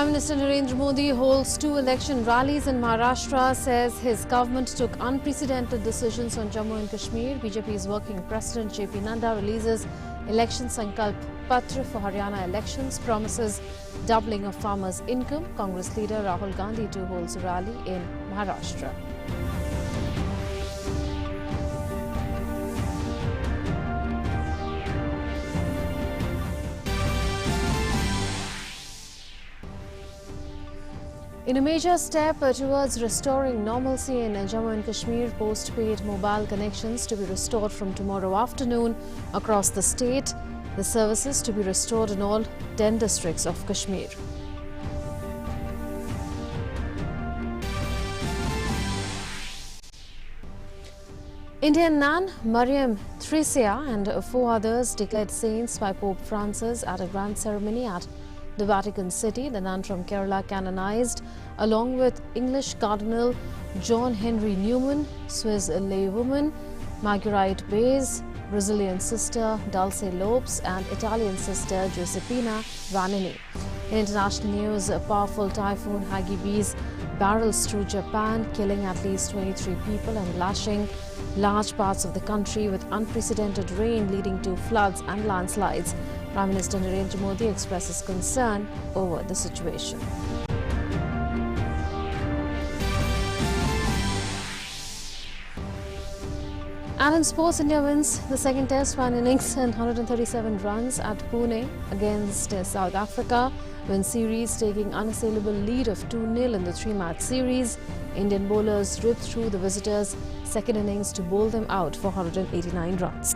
Prime Minister Narendra Modi holds 2 election rallies in Maharashtra, says his government took unprecedented decisions on Jammu and Kashmir. BJP's working president JP Nanda releases election Sankalp Patra for Haryana elections, promises doubling of farmers' income. Congress leader Rahul Gandhi too holds a rally in Maharashtra. In a major step towards restoring normalcy in Jammu and Kashmir, postpaid mobile connections to be restored from tomorrow afternoon across the state. The services to be restored in all 10 districts of Kashmir. Indian nun Mariam Thresia and 4 others declared saints by Pope Francis at a grand ceremony at the Vatican City. The nun from Kerala canonized along with English Cardinal John Henry Newman, Swiss laywoman Marguerite Bays, Brazilian sister Dulce Lopes and Italian sister Giuseppina Vanini. In international news, a powerful typhoon Hagibis barrels through Japan, killing at least 23 people and lashing large parts of the country with unprecedented rain leading to floods and landslides. Prime Minister Narendra Modi expresses concern over the situation. And in sports, India wins the second test by an innings and 137 runs at Pune against South Africa, wins series taking unassailable lead of 2-0 in the 3-match series. Indian bowlers ripped through the visitors' second innings to bowl them out for 189 runs.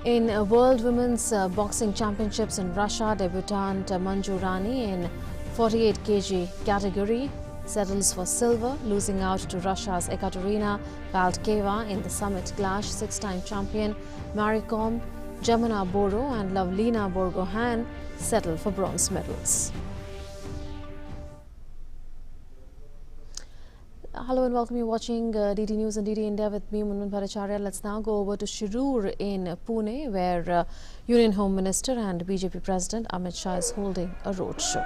In World Women's Boxing Championships in Russia, debutant Manju Rani in 48 kg category settles for silver, losing out to Russia's Ekaterina Paltkeva in the summit clash. 6-time champion Mary Kom, Jamuna Boro and Lavlina Borgohan settle for bronze medals. Hello and welcome. You're watching DD News and DD India with me, Munman Bhattacharya. Let's now go over to Shirur in Pune, where Union Home Minister and BJP President Amit Shah is holding a roadshow.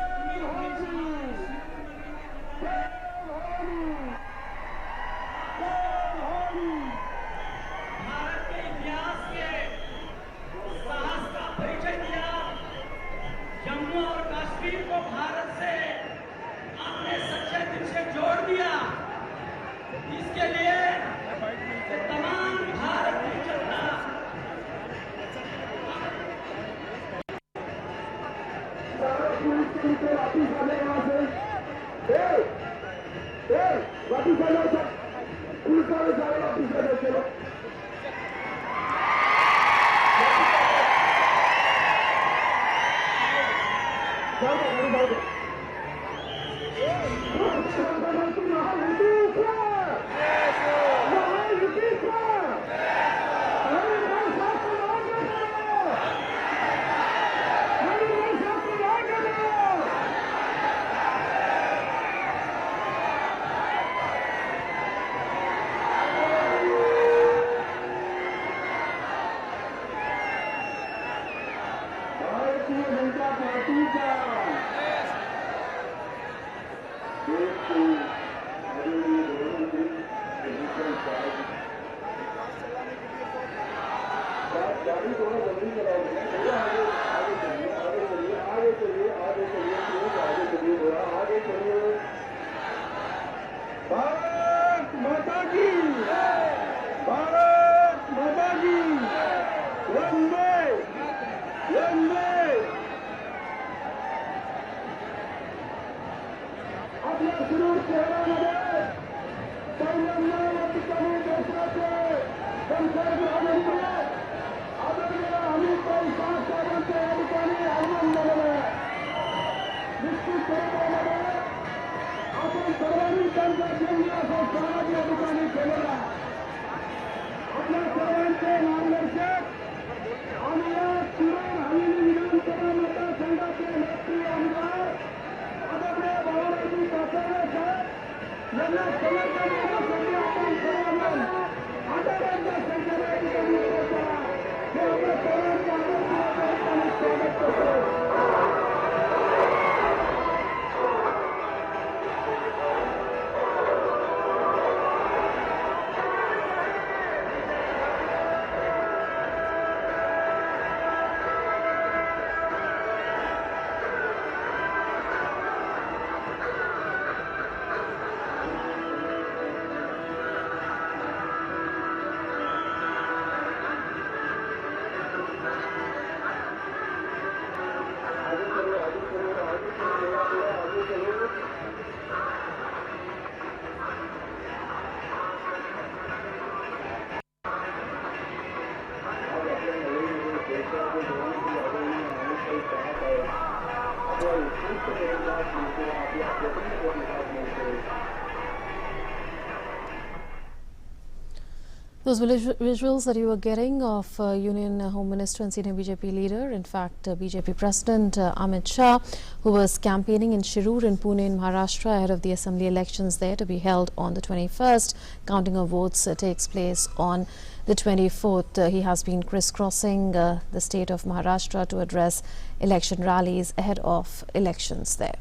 Those visuals that you were getting of Union Home Minister and senior BJP leader, in fact BJP President Amit Shah, who was campaigning in Shirur in Pune in Maharashtra ahead of the assembly elections there to be held on the 21st. Counting of votes takes place on the 24th. He has been crisscrossing the state of Maharashtra to address election rallies ahead of elections there.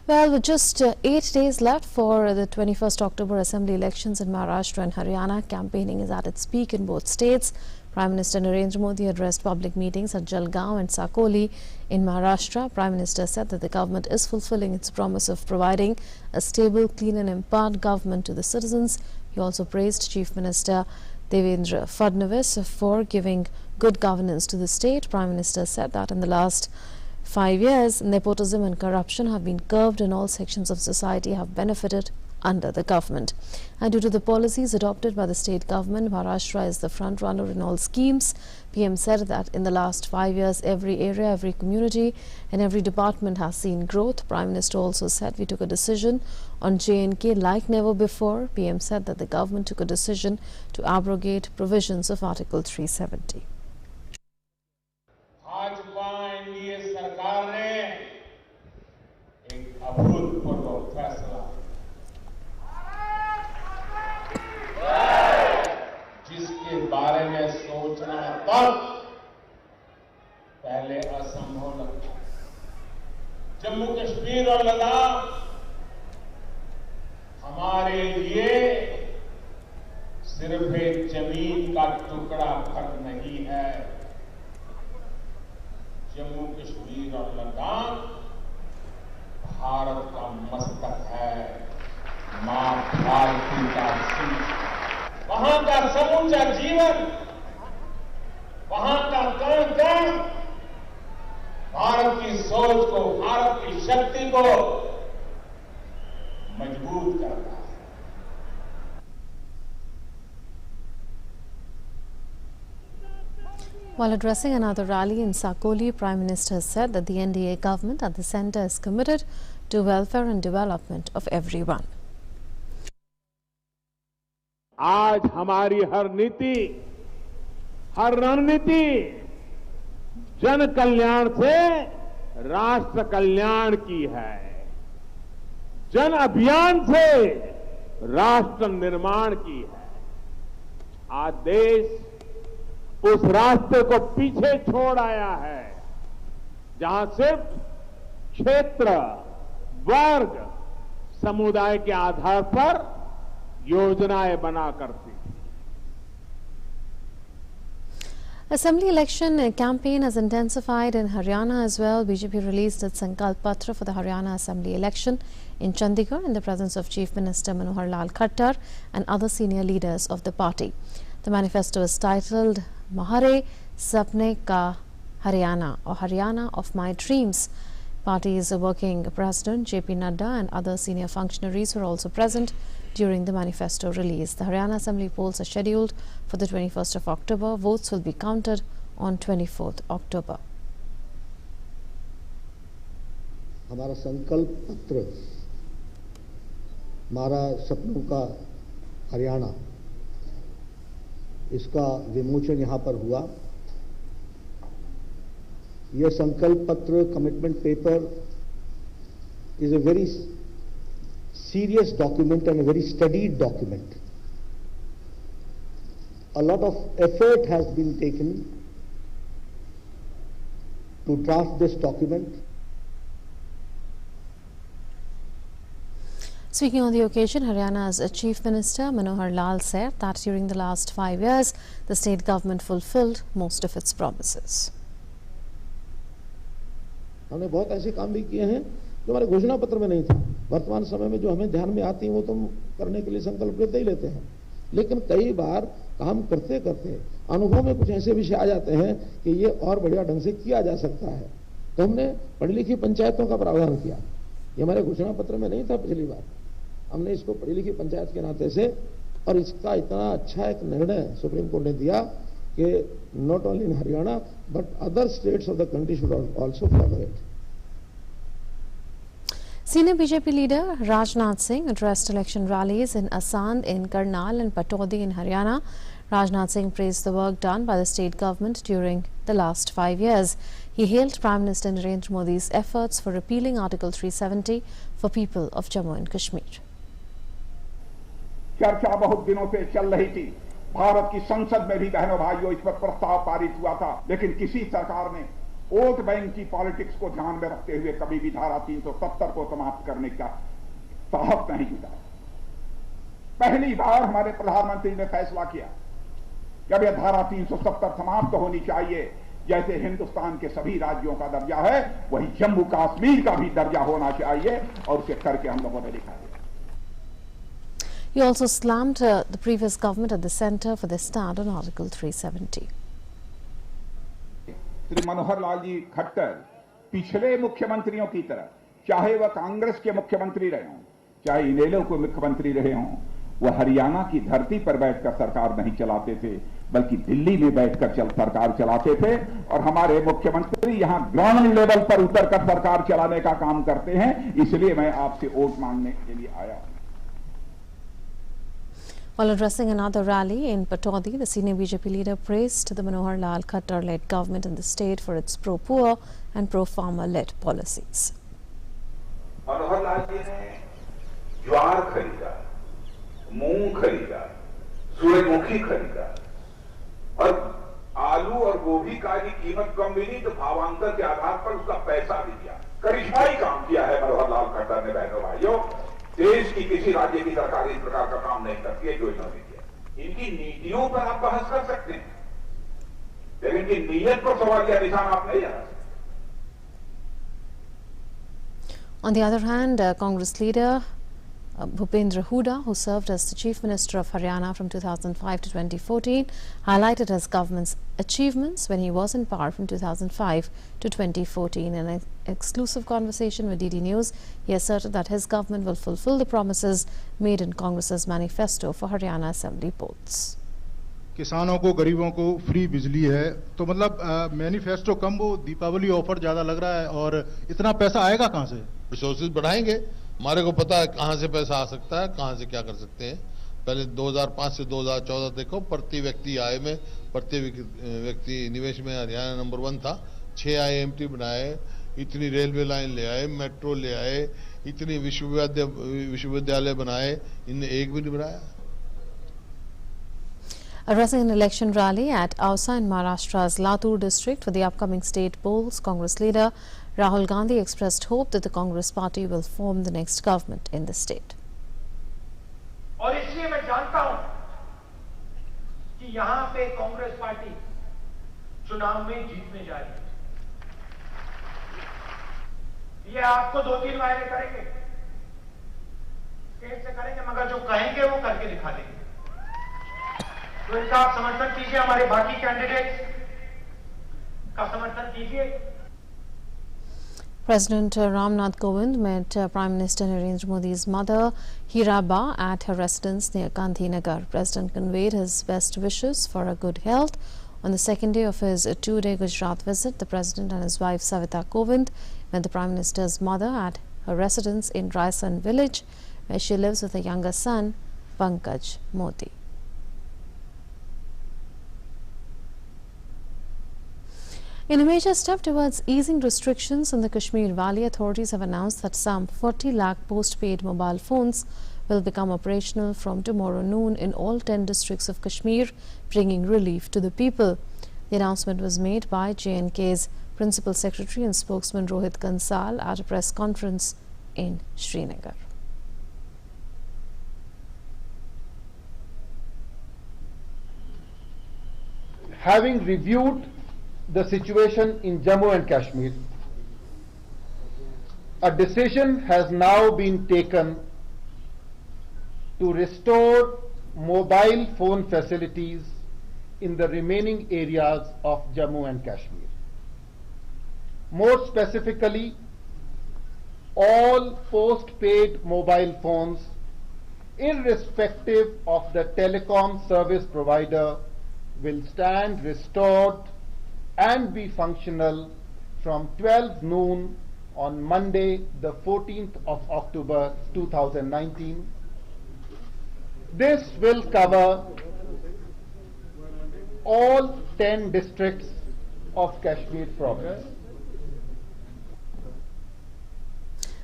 Well, with just 8 days left for the 21st October Assembly elections in Maharashtra and Haryana, campaigning is at its peak in both states. Prime Minister Narendra Modi addressed public meetings at Jalgaon and Sakoli in Maharashtra. Prime Minister said that the government is fulfilling its promise of providing a stable, clean and empowered government to the citizens. He also praised Chief Minister Devendra Fadnavis for giving good governance to the state. Prime Minister said that in the last 5 years, nepotism and corruption have been curbed and all sections of society have benefited under the government. And due to the policies adopted by the state government, Maharashtra is the front runner in all schemes. PM said that in the last 5 years, every area, every community and every department has seen growth. Prime Minister also said we took a decision on J&K like never before. PM said that the government took a decision to abrogate provisions of Article 370. NDA सरकार ने एक अभूतपूर्व फैसला जिसके बारे में सोचना तब पहले असंभव लगता। जम्मू कश्मीर और लद्दाख हमारे लिए सिर्फ एक जमीन का टुकड़ा भर नहीं है। जम्मू कश्मीर और लद्दाख भारत का मस्तक है, मां भारती का शीश। वहां का समूचा जीवन, वहां का कण-कण भारत की सोच को, भारत की शक्ति को मजबूत करता है। While addressing another rally in Sakoli, Prime Minister said that the NDA government at the centre is committed to welfare and development of everyone. आज हमारी हर नीति, हर रणनीति जन कल्याण से राष्ट्र कल्याण की है, जन अभियान से राष्ट्र निर्माण की है। आज देश उस रास्ते को पीछे छोड़ आया है जहां सिर्फ क्षेत्र, वर्ग, समुदाय के आधार पर योजनाएं बना करती थी। Assembly election campaign has intensified in Haryana as well. BJP released its Sankalp Patra for the Haryana Assembly election in Chandigarh in the presence of Chief Minister Manohar Lal Khattar and other senior leaders of the party. The manifesto is titled Mahare Sapne Ka Haryana, or Haryana of My Dreams. Party's working president JP Nadda and other senior functionaries were also present during the manifesto release. The Haryana Assembly polls are scheduled for the 21st of October. Votes will be counted on 24th October. हमारा संकल्प पत्र हमारा सपनों का हरियाणा, इसका विमोचन यहाँ पर हुआ। यह संकल्प पत्र, commitment paper, is a very serious document and a very studied document. A lot of effort has been taken to draft this document. Speaking on the occasion, Haryana's Chief Minister Manohar Lal said that during the last 5 years, the state government fulfilled most of its promises. हमने बहुत ऐसे काम भी किए हैं जो हमारे घोषणा पत्र में नहीं था। वर्तमान समय में जो हमें ध्यान में आती है वो तो हम करने के लिए संकल्प लेते ही लेते हैं, लेकिन कई बार काम करते करते अनुभव में कुछ ऐसे विषय आ जाते हैं कि ये और बढ़िया ढंग से किया जा सकता है, तो हमने पढ़ी लिखी पंचायतों का प्रावधान किया। ये हमारे घोषणा पत्र में नहीं था पिछली बार, हमने इसको पढ़ी लिखी पंचायत के नाते से, और इसका इतना अच्छा एक निर्णय सुप्रीम कोर्ट ने दिया कि not only in Haryana but other states of the country should also follow it. Senior BJP leader Rajnath Singh addressed election rallies in Asand, in Karnal and Pataudi in Haryana. Rajnath Singh praised the work done by the state government during the last 5 years. He hailed Prime Minister Narendra Modi's efforts for repealing Article 370 for people of Jammu and Kashmir. चर्चा बहुत दिनों से चल रही थी। भारत की संसद में भी बहनों भाइयों इस पर प्रस्ताव पारित हुआ था, लेकिन किसी सरकार ने वोट बैंक की पॉलिटिक्स को ध्यान में रखते हुए कभी भी धारा 370 को समाप्त करने का साहस नहीं जुटा। पहली बार हमारे प्रधानमंत्री ने फैसला किया कि अब यह धारा 370 समाप्त होनी चाहिए। जैसे हिंदुस्तान के सभी राज्यों का दर्जा है, वही जम्मू कश्मीर का भी दर्जा होना चाहिए, और उसे करके हम लोगों ने दिखाया। He also slammed the previous government at the centre for their stand on Article 370. Shri Manohar Lal ji Khattar पिछले मुख्यमंत्रियों की तरह, चाहे वह कांग्रेस के मुख्यमंत्री रहे हों, चाहे इनेलो के मुख्यमंत्री रहे हों, वह हरियाणा की धरती पर बैठकर सरकार नहीं चलाते थे, बल्कि दिल्ली में बैठकर सरकार चलाते थे। और हमारे मुख्यमंत्री यहां ग्राउंड लेवल पर उतरकर सरकार चलाने का काम करते हैं। इसलिए मैं आपसे वोट मांगने के लिए आया हूं। While addressing another rally in Pataudi, the senior BJP leader praised the Manohar Lal Khattar-led government in the state for its pro-poor and pro-farmer-led policies. Manohar Lal ji ने ज्वार खरीदा, मूंग खरीदा, सूरजमुखी खरीदा, और आलू और गोभी का की कीमत कम मिली तो भावांतर के आधार पर उसका पैसा भी दिया। करिश्माई काम किया है मनोहर लाल खट्टर ने। बहनों भाइयों, देश की किसी राज्य की सरकार इस प्रकार का काम नहीं करती है जो इन्होंने किया। इनकी नीतियों पर आप बहस कर सकते हैं, लेकिन इनकी नीयत पर सवाल या निशान आप नहीं लगा सकते। On the other hand, Congress leader Bhupendra Hooda, who served as the Chief Minister of Haryana from 2005 to 2014, highlighted his government's achievements when he was in power from 2005 to 2014. In an exclusive conversation with DD News, he asserted that his government will fulfill the promises made in Congress's manifesto for Haryana Assembly polls. किसानों को, गरीबों को free बिजली है, तो मतलब manifesto कम, वो Deepawali offer ज्यादा लग रहा है। और इतना पैसा आएगा कहां से? रिसोर्सेज बढ़ाएंगे, हमारे को पता है कहां से पैसा आ सकता है, कहां से क्या कर सकते हैं। पहले 2005 से 2014 देखो, प्रति व्यक्ति आय में, प्रति व्यक्ति निवेश में हरियाणा नंबर 1 था। 6 IMT बनाए, इतनी रेलवे लाइन ले आए, मेट्रो ले आए, इतनी विश्वविद्यालय बनाए, इनने एक भी नहीं बनाया। Addressing an election rally at Ausa in Maharashtra's Latur district for the upcoming state polls, Congress leader Rahul Gandhi expressed hope that the Congress party will form the next government in the state. और इसलिए मैं जानता हूं कि यहां पे Congress party चुनाव में जीतने जा रही है। ये आपको 2-3 वायदे करेंगे, कैसे करेंगे, मगर जो कहेंगे वो करके दिखा देंगे। तो इनका आप समर्थन कीजिए, हमारे बाकी कैंडिडेट्स का समर्थन कीजिए। President Ramnath Kovind met Prime Minister Narendra Modi's mother, Hiraba, at her residence near Gandhinagar. President conveyed his best wishes for her good health. On the second day of his 2-day Gujarat visit, the President and his wife Savita Kovind met the Prime Minister's mother at her residence in Raisan village, where she lives with her younger son, Pankaj Modi. In a major step towards easing restrictions in the Kashmir Valley, authorities have announced that some 40 lakh postpaid mobile phones will become operational from tomorrow noon in all 10 districts of Kashmir, bringing relief to the people. The announcement was made by J&K's Principal Secretary and spokesman Rohit Kansal at a press conference in Srinagar. Having reviewed the situation in Jammu and Kashmir, a decision has now been taken to restore mobile phone facilities in the remaining areas of Jammu and Kashmir. More specifically, all post-paid mobile phones, irrespective of the telecom service provider, will stand restored and be functional from 12 noon on Monday, the 14th of October 2019. This will cover all 10 districts of Kashmir province.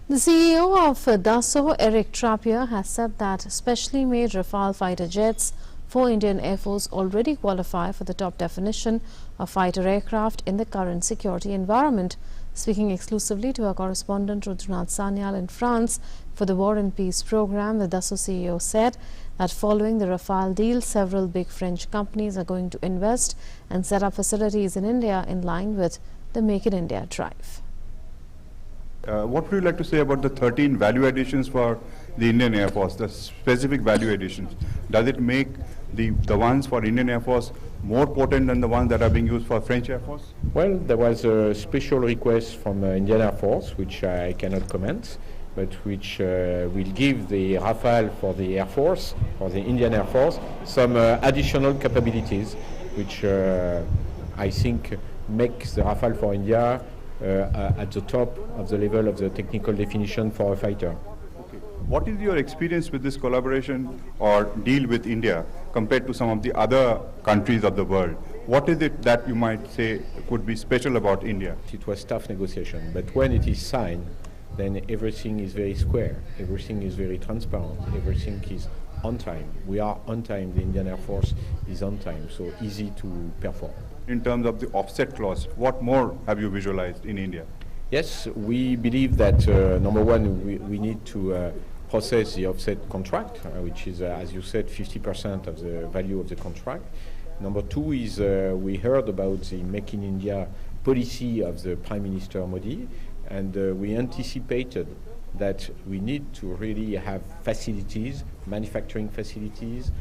The CEO of Dassault, Eric Trappier, has said that specially made Rafale fighter jets for Indian Air Force already qualify for the top definition of fighter aircraft in the current security environment. Speaking exclusively to our correspondent Rudranath Sanyal in France for the War and Peace program, the Dassault CEO said that following the Rafale deal, several big French companies are going to invest and set up facilities in India in line with the Make in India drive. What would you like to say about the 13 value additions for the Indian Air Force, the specific value additions? Does it make the ones for Indian Air Force more potent than the ones that are being used for French Air Force? Well, there was a special request from Indian Air Force, which I cannot comment, but which will give the Rafale for the Air Force, for the Indian Air Force, some additional capabilities, which I think makes the Rafale for India at the top of the level of the technical definition for a fighter. Okay. What is your experience with this collaboration or deal with India compared to some of the other countries of the world? What is it that you might say could be special about India? It was tough negotiation, but when it is signed, then everything is very square, everything is very transparent, everything is on time. We are on time, the Indian Air Force is on time, so easy to perform. In terms of the offset clause, what more have you visualized in India? Yes, we believe that number one, we need to process the offset contract, which is, as you said, 50% of the value of the contract. Number two is we heard about the Make in India policy of the Prime Minister Modi, and we anticipated that we need to really have facilities, manufacturing facilities,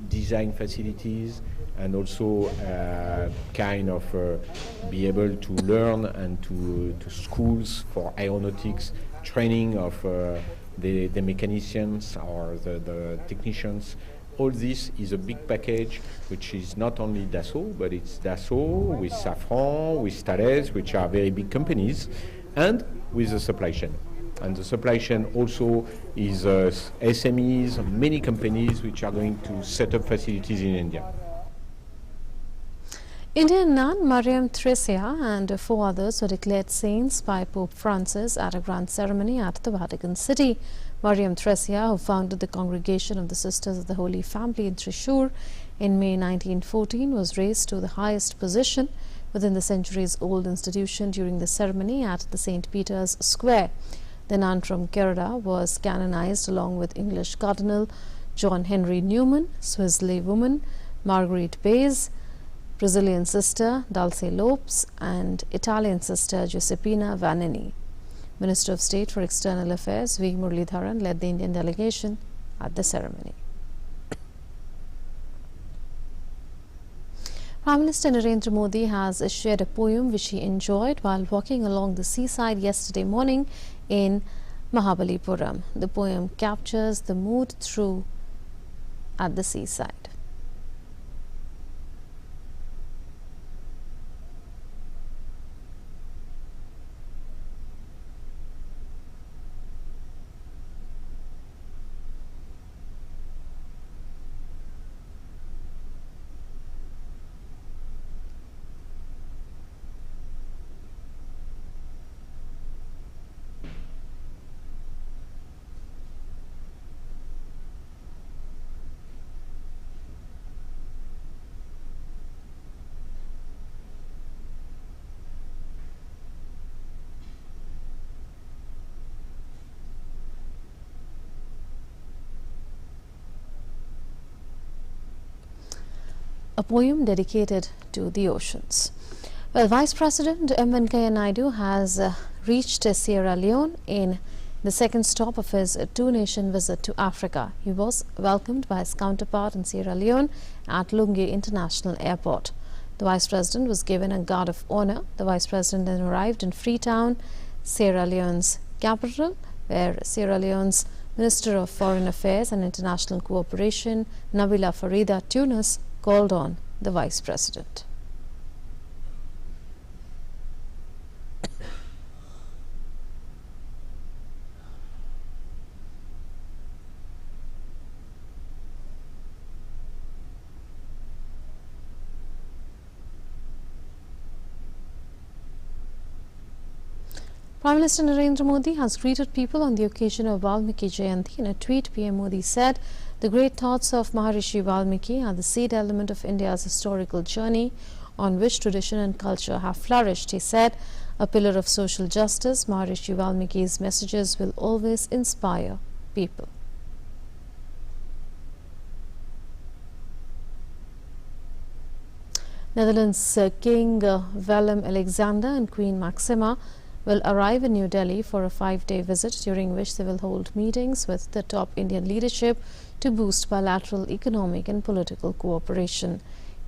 design facilities, and also kind of be able to learn and to schools for aeronautics, training of the mechanicians or the technicians. All this is a big package, which is not only Dassault, but it's Dassault with Safran, with Thales, which are very big companies, and with the supply chain. And the supply chain also is SMEs, many companies which are going to set up facilities in India. Indian nun Mariam Thresia and 4 others were declared saints by Pope Francis at a grand ceremony at the Vatican City. Mariam Thresia, who founded the Congregation of the Sisters of the Holy Family in Thrissur in May 1914, was raised to the highest position within the centuries-old institution during the ceremony at the St. Peter's Square. The nun from Kerala was canonized along with English Cardinal John Henry Newman, Swiss laywoman Marguerite Bays, Brazilian sister Dulce Lopes, and Italian sister Giuseppina Vanini. Minister of State for External Affairs V. Muralidharan led the Indian delegation at the ceremony. Prime Minister Narendra Modi has shared a poem which he enjoyed while walking along the seaside yesterday morning in Mahabalipuram. The poem captures the mood through at the seaside. A poem dedicated to the oceans. Well, Vice President M. Venkaiah Naidu has reached Sierra Leone in the second stop of his two-nation visit to Africa. He was welcomed by his counterpart in Sierra Leone at Lungi International Airport. The Vice President was given a guard of honor. The Vice President then arrived in Freetown, Sierra Leone's capital, where Sierra Leone's Minister of Foreign Affairs and International Cooperation, Nabila Farida Tunis, called on the Vice President. Prime Minister Narendra Modi has greeted people on the occasion of Valmiki Jayanti. In a tweet, PM Modi said, "The great thoughts of Maharishi Valmiki are the seed element of India's historical journey on which tradition and culture have flourished." He said, "A pillar of social justice, Maharishi Valmiki's messages will always inspire people." Netherlands King Willem-Alexander and Queen Maxima will arrive in New Delhi for a 5-day visit, during which they will hold meetings with the top Indian leadership to boost bilateral economic and political cooperation.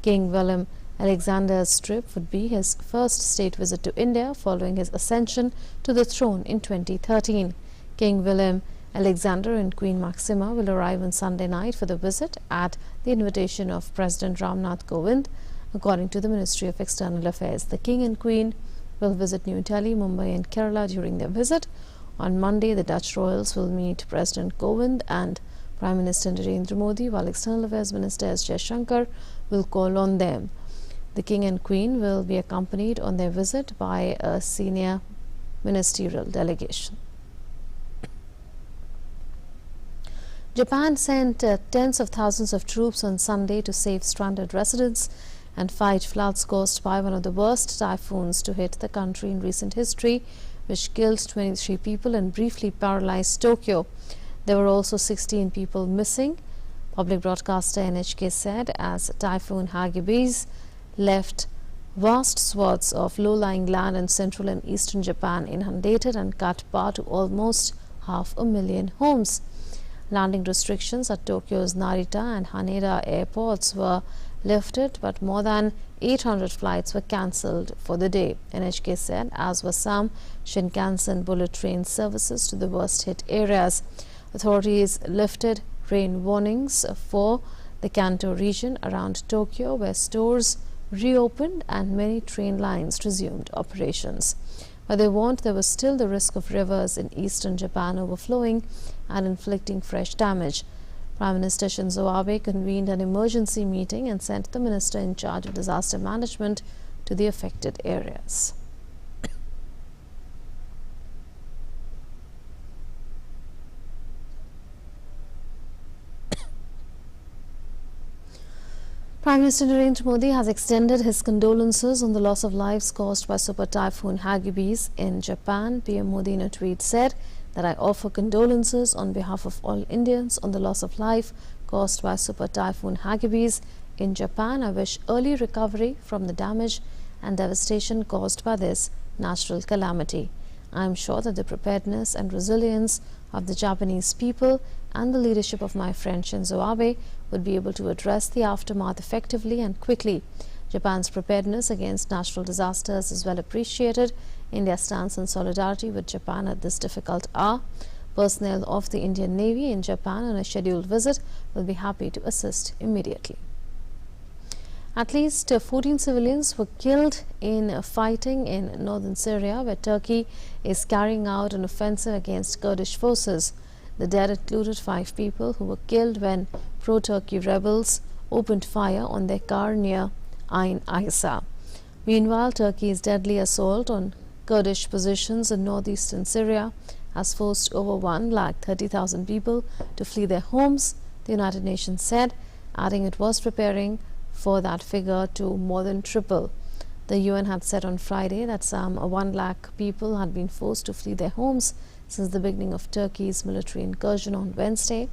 King Willem-Alexander's trip would be his first state visit to India following his ascension to the throne in 2013. King Willem-Alexander and Queen Maxima will arrive on Sunday night for the visit at the invitation of President Ramnath Kovind. According to the Ministry of External Affairs, the King and Queen will visit New Delhi, Mumbai and Kerala during their visit. On Monday, the Dutch royals will meet President Kovind and Prime Minister Narendra Modi, while External Affairs Minister S. Jaishankar will call on them. The King and Queen will be accompanied on their visit by a senior ministerial delegation. Japan sent tens of thousands of troops on Sunday to save stranded residents and fight floods caused by one of the worst typhoons to hit the country in recent history, which killed 23 people and briefly paralyzed Tokyo. There were also 16 people missing. Public broadcaster NHK said, as Typhoon Hagibis left vast swaths of low-lying land in central and eastern Japan inundated and cut power to almost 500,000 homes. Landing restrictions at Tokyo's Narita and Haneda airports were lifted, but more than 800 flights were cancelled for the day, NHK said, as were some Shinkansen bullet train services to the worst-hit areas. Authorities lifted rain warnings for the Kanto region around Tokyo, where stores reopened and many train lines resumed operations. But they warned there was still the risk of rivers in eastern Japan overflowing and inflicting fresh damage. Prime Minister Shinzo Abe convened an emergency meeting and sent the minister in charge of disaster management to the affected areas. Prime Minister Narendra Modi has extended his condolences on the loss of lives caused by Super Typhoon Hagibis in Japan. PM Modi in a tweet said that I offer condolences on behalf of all Indians on the loss of life caused by Super Typhoon Hagibis in Japan. I wish early recovery from the damage and devastation caused by this natural calamity. I am sure that the preparedness and resilience of the Japanese people and the leadership of my friend Shinzo Abe would be able to address the aftermath effectively and quickly. Japan's preparedness against natural disasters is well appreciated. India stands in solidarity with Japan at this difficult hour. Personnel of the Indian Navy in Japan on a scheduled visit will be happy to assist immediately. At least 14 civilians were killed in fighting in northern Syria, where Turkey is carrying out an offensive against Kurdish forces. The dead included 5 people who were killed when pro-Turkey rebels opened fire on their car near Ain Isa. Meanwhile, Turkey's deadly assault on Kurdish positions in northeastern Syria has forced over 130,000 people to flee their homes, the United Nations said, adding it was preparing for that figure to more than triple. The UN had said on Friday that some 1 lakh people had been forced to flee their homes since the beginning of Turkey's military incursion on Wednesday,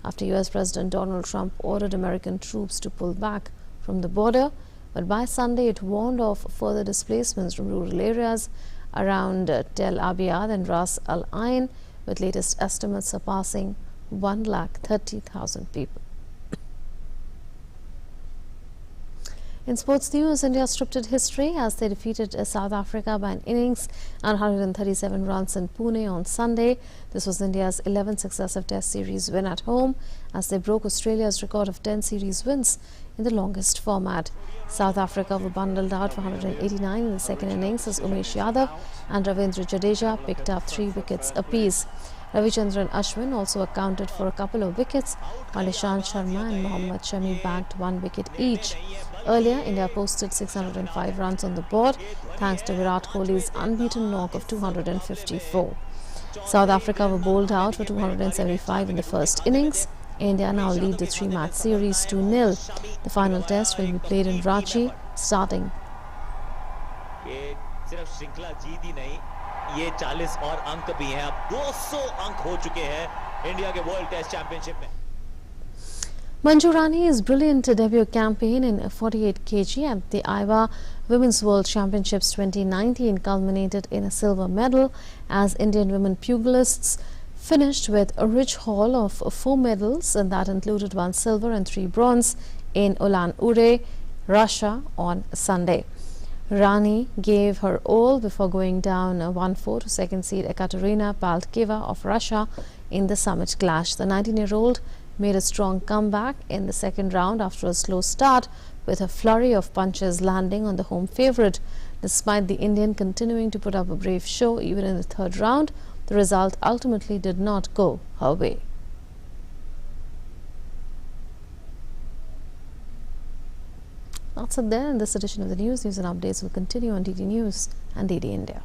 after US President Donald Trump ordered American troops to pull back from the border. But by Sunday, it warned of further displacements from rural areas around Tel Abyad and Ras Al Ain, with latest estimates surpassing 130,000 people. In sports news, India scripted history as they defeated South Africa by an innings and 137 runs in Pune on Sunday. This was India's 11th successive Test series win at home, as they broke Australia's record of 10 series wins in the longest format. South Africa were bundled out for 189 in the second innings as Umesh Yadav and Ravindra Jadeja picked up 3 wickets apiece. Ravichandran Ashwin also accounted for a couple of wickets, while Ishant Sharma and Mohammad Shami bagged 1 wicket each. Earlier, India posted 605 runs on the board thanks to Virat Kohli's unbeaten knock of 254. South Africa were bowled out for 275 in the first innings. India now lead the 3-match series 2-0. The final test will be played in Ranchi starting. ये 40 और अंक भी हैं, अब 200 अंक हो चुके हैं इंडिया के वर्ल्ड टेस्ट चैंपियनशिप में. Manju Rani's brilliant debut campaign in 48 kg at the Iowa Women's World Championships 2019 culminated in a silver medal as Indian women pugilists finished with a rich haul of 4 medals, and that included 1 silver and 3 bronze in Ulan-Ude, Russia on Sunday. Rani gave her all before going down 1-4 to second seed Ekaterina Paltkeva of Russia in the summit clash. The 19-year-old made a strong comeback in the second round after a slow start, with a flurry of punches landing on the home favourite. Despite the Indian continuing to put up a brave show even in the third round, the result ultimately did not go her way. That's it there in this edition of the news. News and updates will continue on DD News and DD India.